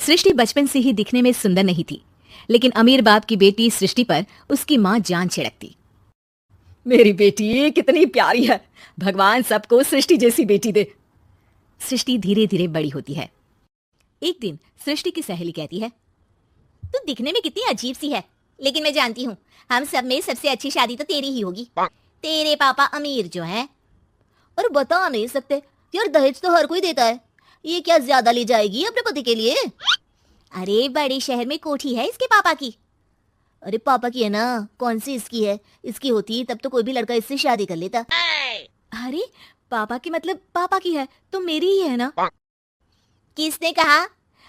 सृष्टि बचपन से ही दिखने में सुंदर नहीं थी, लेकिन अमीर बाप की बेटी सृष्टि पर उसकी माँ जान छिड़कती। मेरी बेटी कितनी प्यारी है, भगवान सबको सृष्टि जैसी बेटी दे। सृष्टि धीरे धीरे बड़ी होती है। एक दिन सृष्टि की सहेली कहती है, तू दिखने में कितनी अजीब सी है, लेकिन मैं जानती हूँ हम सब में सबसे अच्छी शादी तो तेरी ही होगी। तेरे पापा अमीर जो हैं। और बता नहीं सकते यार, दहेज तो हर कोई देता है, ये क्या ज्यादा ले जाएगी अपने पति के लिए? अरे बड़े शहर में कोठी है इसके पापा की। अरे पापा की है ना, कौन सी इसकी है? इसकी होती तब तो कोई भी लड़का इससे शादी कर लेता। अरे पापा की मतलब पापा की है तो मेरी ही है ना? किसने कहा?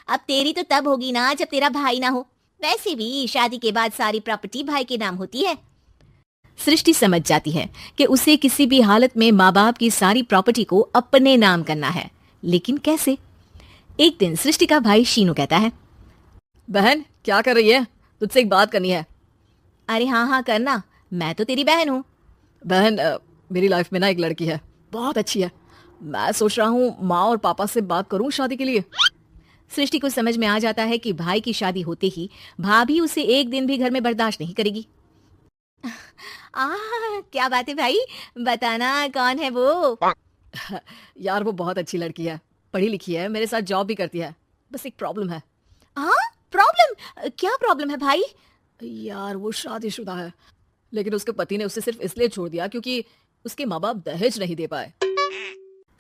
अब तेरी तो तब होगी ना जब तेरा भाई ना हो। वैसे भी शादी के बाद सारी प्रॉपर्टी भाई के नाम होती है। सृष्टि समझ जाती है कि उसे किसी भी हालत में माँ बाप की सारी प्रॉपर्टी को अपने नाम करना है, लेकिन कैसे? एक दिन सृष्टि का भाई शीनू कहता है, बहन क्या कर रही है? तुझसे एक बात करनी है। अरे हाँ हाँ करना, मैं तो तेरी बहन हूँ। बहन मेरी लाइफ में ना एक लड़की है, बहुत अच्छी है। मैं सोच रहा हूँ माँ और पापा से बात करूँ शादी के लिए। सृष्टि को समझ में आ जाता है कि भाई की शादी होते ही भाभी उसे एक दिन भी घर में बर्दाश्त नहीं करेगी। क्या बात है भाई, बताना कौन है वो? यार वो बहुत अच्छी लड़की है, पढ़ी लिखी है, मेरे साथ जॉब भी करती है। बस एक प्रॉब्लम है। प्रॉब्लम? क्या प्रॉब्लम है भाई? यार वो शादीशुदा है, लेकिन उसके पति ने उसे सिर्फ इसलिए छोड़ दिया क्योंकि उसके माँ बाप दहेज नहीं दे पाए।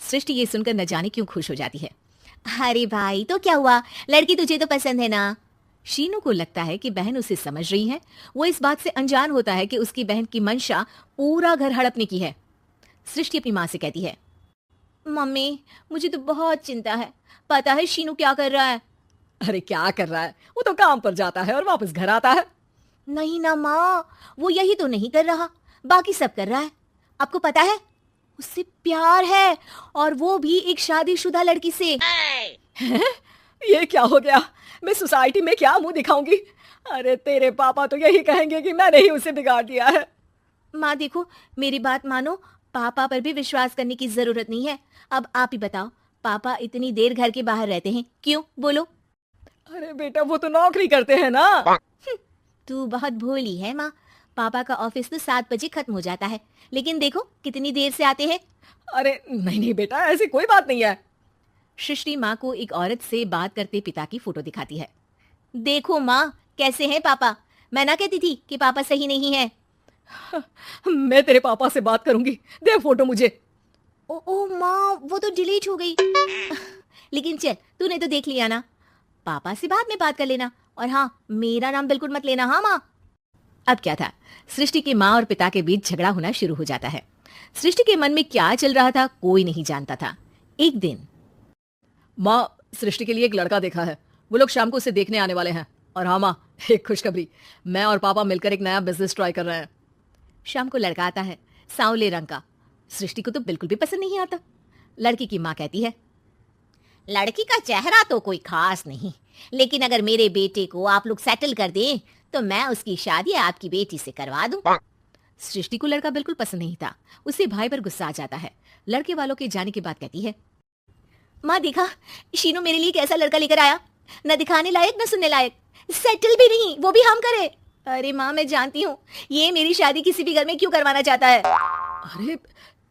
सृष्टि ये सुनकर न जाने क्यों खुश हो जाती है। अरे भाई तो क्या हुआ, लड़की तुझे तो पसंद है ना? शीनू को लगता है कि बहन उसे समझ रही है। वो इस बात से अनजान होता है कि उसकी बहन की मंशा पूरा घर हड़पने की है। सृष्टि अपनी माँ से कहती है, मम्मी मुझे तो बहुत चिंता है, पता है शीनू क्या कर रहा है? अरे क्या कर रहा है, वो तो काम पर जाता है और वापस घर आता है। नहीं ना माँ, वो यही तो नहीं कर रहा, बाकी सब कर रहा है। आपको पता है उससे प्यार है, और वो भी एक शादीशुदा लड़की से। ये क्या हो गया? मैं सोसाइटी में क्या मुंह दिखाऊंगी? अरे तेरे पापा तो यही कहेंगे कि मैंने ही उसे बिगाड़ दिया है। माँ देखो, मेरी बात मानो, पापा पर भी विश्वास करने की जरूरत नहीं है। अब आप ही बताओ, पापा इतनी देर घर के बाहर रहते हैं क्यों? बोलो। अरे बेटा वो तो नौकरी करते हैं ना। तू बहुत भोली है माँ, पापा का ऑफिस तो 7 बजे खत्म हो जाता है, लेकिन देखो कितनी देर से आते हैं। अरे नहीं नहीं बेटा, ऐसी कोई बात नहीं है। सृष्टि माँ को एक औरत से बात करते पिता की फोटो दिखाती है। देखो माँ कैसे हैं पापा, मैं ना कहती थी कि पापा सही नहीं है। मैं तेरे पापा से बात करूंगी, दे फोटो मुझे। ओ माँ वो तो डिलीट हो गई। लेकिन चल, तूने तो देख लिया ना, पापा से बाद में बात कर लेना, और हाँ मेरा नाम बिल्कुल मत लेना। हाँ माँ। अब क्या था, सृष्टि की माँ और पिता के बीच झगड़ा होना शुरू हो जाता है। सृष्टि के मन में क्या चल रहा था कोई नहीं जानता था। एक दिन, माँ सृष्टि के लिए एक लड़का देखा है, वो लोग शाम को उसे देखने आने वाले हैं। और हाँ माँ, एक खुशखबरी, मैं और पापा मिलकर एक नया बिजनेस ट्राई कर रहे हैं। शाम को लड़का आता है, सांवले रंग का। सृष्टि को तो बिल्कुल भी पसंद नहीं आता। लड़की की माँ कहती है, लड़की का चेहरा तो कोई खास नहीं, लेकिन अगर मेरे बेटे को आप लोग सेटल कर दें तो मैं उसकी शादी आपकी बेटी से करवा दूं। सृष्टि को लड़का बिल्कुल पसंद नहीं था। उसे भाई पर गुस्सा आ जाता है। लड़के वालों के जाने के बाद कहती है, माँ देखा शीनू मेरे लिए कैसा लड़का लेकर आया, न दिखाने लायक न सुनने लायक, सेटल भी नहीं, वो भी हम करे। अरे माँ मैं जानती हूँ ये मेरी शादी किसी भी घर में क्यों करवाना चाहता है। अरे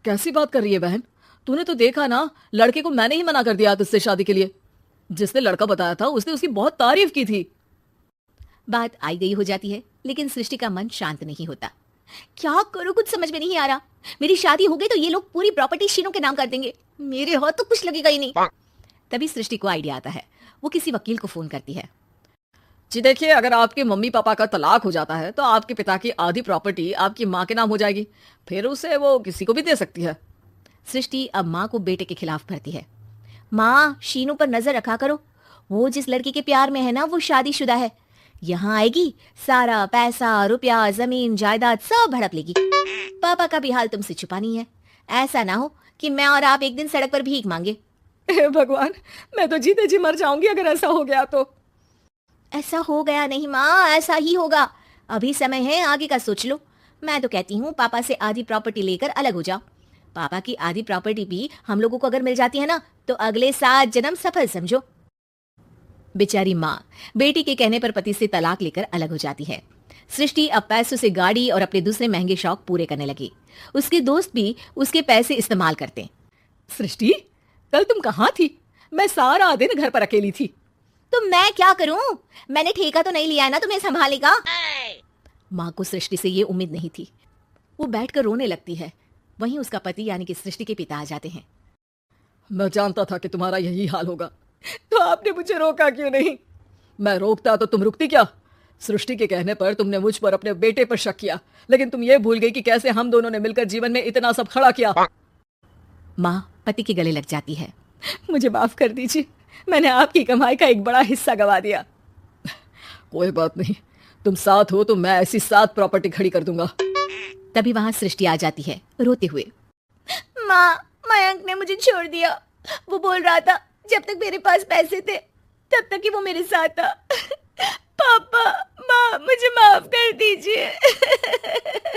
कैसी बात कर रही है बहन, तूने तो देखा ना, लड़के को मैंने ही मना कर दिया तुझसे शादी के लिए। जिसने लड़का बताया था उसने उसकी बहुत तारीफ की थी। बात आई गई हो जाती है, लेकिन सृष्टि का मन शांत नहीं होता। क्या करूं कुछ समझ में नहीं आ रहा। मेरी शादी हो गई तो ये लोग पूरी प्रॉपर्टी शीनू के नाम कर देंगे, मेरे हाथ तो कुछ लगेगा ही नहीं। तभी सृष्टि को आइडिया आता है। वो किसी वकील को फोन करती है। जी देखिए, अगर आपके मम्मी पापा का तलाक हो जाता है तो आपके पिता की आधी प्रॉपर्टी आपकी माँ के नाम हो जाएगी, फिर उसे वो किसी को भी दे सकती है। सृष्टि अब माँ को बेटे के खिलाफ भरती है। माँ शीनू पर नजर रखा करो, वो जिस लड़की के प्यार में है ना वो शादीशुदा है। यहाँ आएगी सारा पैसा रुपया जमीन जायदाद सब हड़प लेगी। पापा का भी हाल तुमसे छुपा नहीं है। ऐसा ना हो कि मैं और आप एक दिन सड़क पर भीख मांगे। भगवान, मैं तो जीते जी मर जाऊंगी अगर ऐसा हो गया तो। ऐसा हो गया नहीं माँ, ऐसा ही होगा। अभी समय है, आगे का सोच लो। मैं तो कहती हूँ पापा से आधी प्रॉपर्टी लेकर अलग हो जाओ। पापा की आधी प्रॉपर्टी भी हम लोगों को अगर मिल जाती है ना तो अगले 7 जन्म सफल समझो। बेचारी माँ बेटी के कहने पर पति से तलाक लेकर अलग हो जाती है। सृष्टि अब पैसों से गाड़ी और अपने दूसरे महंगे शौक पूरे करने लगी। उसके दोस्त भी उसके पैसे इस्तेमाल करते। सृष्टि, कल तुम कहाँ थी? मैं सारा दिन घर पर अकेली थी। तो मैं क्या करूं? मैंने ठेका तो नहीं लिया है ना तुम्हें संभालेगा। माँ को सृष्टि से ये उम्मीद नहीं थी। वो बैठकर रोने लगती है। वहीं उसका पति यानी कि सृष्टि के पिता आ जाते हैं। मैं जानता था कि तुम्हारा यही हाल होगा, तो आपने मुझे रोका क्यों नहीं? मैं रोकता तो तुम रुकती क्या? सृष्टि के कहने पर तुमने मुझ पर अपने बेटे पर शक किया, लेकिन तुम ये भूल गई कि कैसे हम दोनों ने मिलकर जीवन में इतना सब खड़ा किया। माँ पति के गले लग जाती है। मुझे माफ कर दीजिए, मैंने आपकी कमाई का एक बड़ा हिस्सा गवा दिया। कोई बात नहीं, तुम साथ हो तो मैं ऐसी 7 प्रॉपर्टी खड़ी कर दूंगा। तभी वहां सृष्टि आ जाती है रोते हुए। माँ, मयंक ने मुझे छोड़ दिया। वो बोल रहा था जब तक मेरे पास पैसे थे तब तक ही वो मेरे साथ था। पापा, माँ, मुझे माफ कर दीजिए।